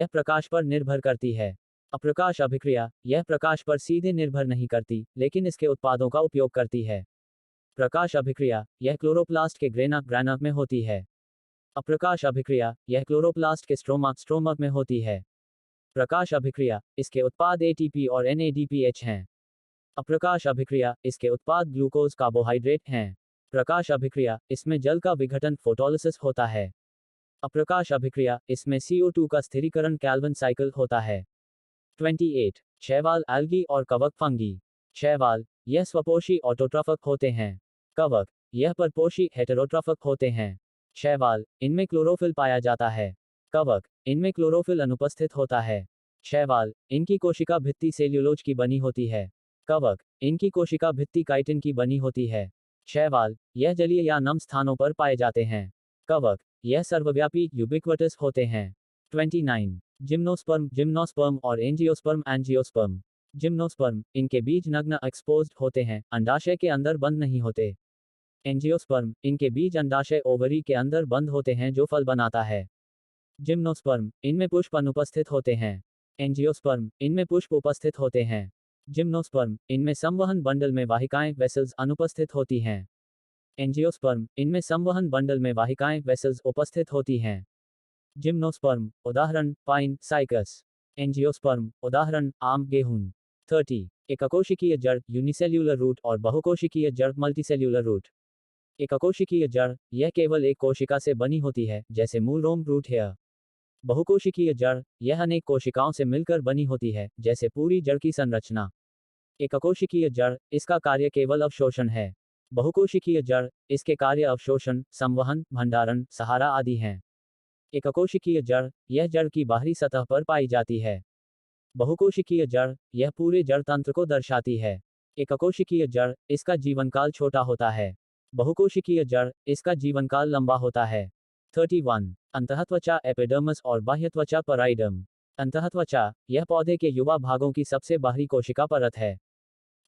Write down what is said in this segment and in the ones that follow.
यह प्रकाश पर निर्भर करती है। अप्रकाश अभिक्रिया, यह प्रकाश पर सीधे निर्भर नहीं करती, लेकिन इसके उत्पादों का उपयोग करती है। प्रकाश अभिक्रिया, यह क्लोरोप्लास्ट के ग्रेना में होती है। अप्रकाश अभिक्रिया, यह क्लोरोप्लास्ट के स्ट्रोमा में होती है। प्रकाश अभिक्रिया, इसके उत्पाद एटीपी और NADPH हैं। अप्रकाश अभिक्रिया, इसके उत्पाद ग्लूकोज कार्बोहाइड्रेट हैं। प्रकाश अभिक्रिया, इसमें जल का विघटन फोटोलिसिस होता है। अप्रकाश अभिक्रिया, इसमें CO2 का स्थिरीकरण कैल्विन साइकिल होता है। 28. शैवाल, एल्गी और कवक फंगी। शैवाल, यह स्वपोषी ऑटोट्रॉफक होते हैं। कवक, यह परपोषी हेटेरोट्रॉफक होते हैं। शैवाल, इनमें क्लोरोफिल पाया जाता है। कवक, इनमें क्लोरोफिल अनुपस्थित होता है। शैवाल, इनकी कोशिका भित्ति सेल्यूलोज की बनी होती है। कवक, इनकी कोशिका भित्ति काइटिन की बनी होती है। शैवाल, यह जलीय या नम स्थानों पर पाए जाते हैं। कवक, यह सर्वव्यापी यूबिक्वटस होते हैं। 29. जिम्नोस्पर्म और एंजियोस्पर्म। जिम्नोस्पर्म, इनके बीज नग्न एक्सपोज्ड होते हैं, अंडाशय के अंदर बंद नहीं होते। एंजियोस्पर्म, इनके बीज अंडाशय ओवरी के अंदर बंद होते हैं जो फल बनाता है। जिम्नोस्पर्म, इनमें पुष्प अनुपस्थित होते हैं। एंजियोस्पर्म, इनमें पुष्प उपस्थित होते हैं। जिम्नोस्पर्म, इनमें संवहन बंडल में वाहिकाएं वेसल्स अनुपस्थित होती हैं। एंजियोस्पर्म, इनमें संवहन बंडल में वाहिकाएं वेसल्स उपस्थित होती हैं। जिम्नोस्पर्म, उदाहरण पाइन, साइकस। एंजियोस्पर्म, उदाहरण आम, गेहूं। 30. एककोशिकीय जड़, यूनिसेल्यूलर रूट और बहुकोशिकीय जड़, मल्टीसेल्यूलर रूट। एककोशिकीय जड़, यह केवल एक कोशिका से बनी होती है, जैसे मूल रोम रूट हेयर। बहुकोशिकीय जड़, यह अनेक कोशिकाओं से मिलकर बनी होती है, जैसे पूरी जड़ की संरचना। एककोशिकीय जड़, इसका कार्य केवल अवशोषण है। बहुकोशिकीय जड़, इसके कार्य अवशोषण, संवहन, भंडारण, सहारा आदि हैं। एककोशिकीय जड़, यह जड़ की बाहरी सतह पर पाई जाती है। बहुकोशिकीय जड़, यह पूरे जड़ तंत्र को दर्शाती है। एककोशिकीय जड़, इसका जीवनकाल छोटा होता है। बहुकोशिकीय जड़, इसका जीवनकाल लंबा होता है। 31. अंतःत्वचा एपिडर्मिस और बाह्यत्वचा पराइडम। अंतःत्वचा, यह पौधे के युवा भागों की सबसे बाहरी कोशिका परत है।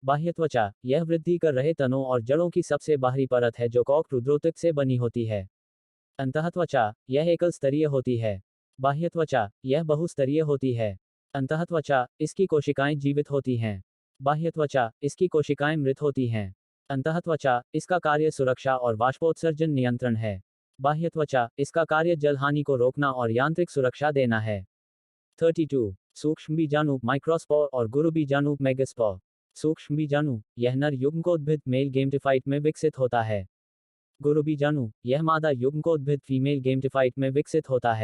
बाह्यत्वचा, यह वृद्धि कर रहे तनों और जड़ों की सबसे बाहरी परत है जो कॉक रुद्रोतिक से बनी होती है। अंतःत्वचा, यह एकल स्तरीय होती है। बाह्यत्वचा, यह बहुस्तरीय होती है। अंतःत्वचा, इसकी कोशिकाएं जीवित होती हैं। बाह्यत्वचा, इसकी कोशिकाएं मृत होती हैं। अंतःत्वचा, इसका कार्य सुरक्षा और वाष्पोत्सर्जन नियंत्रण है। बाह्यत्वचा, इसका कार्य जलहानि को रोकना और यांत्रिक सुरक्षा देना है। 32. सूक्ष्म बीजाणु, माइक्रोस्पोर और गुरु बीजाणु, मेगास्पोर। सूक्ष्म बीजाणु, यह नर युग्मकोद्भिद मेल गेमेटिफाइट में विकसित होता है। गुरु बीजाणु, यह मादा युग्मकोद्भिद फीमेल गेमेटिफाइट में विकसित होता है।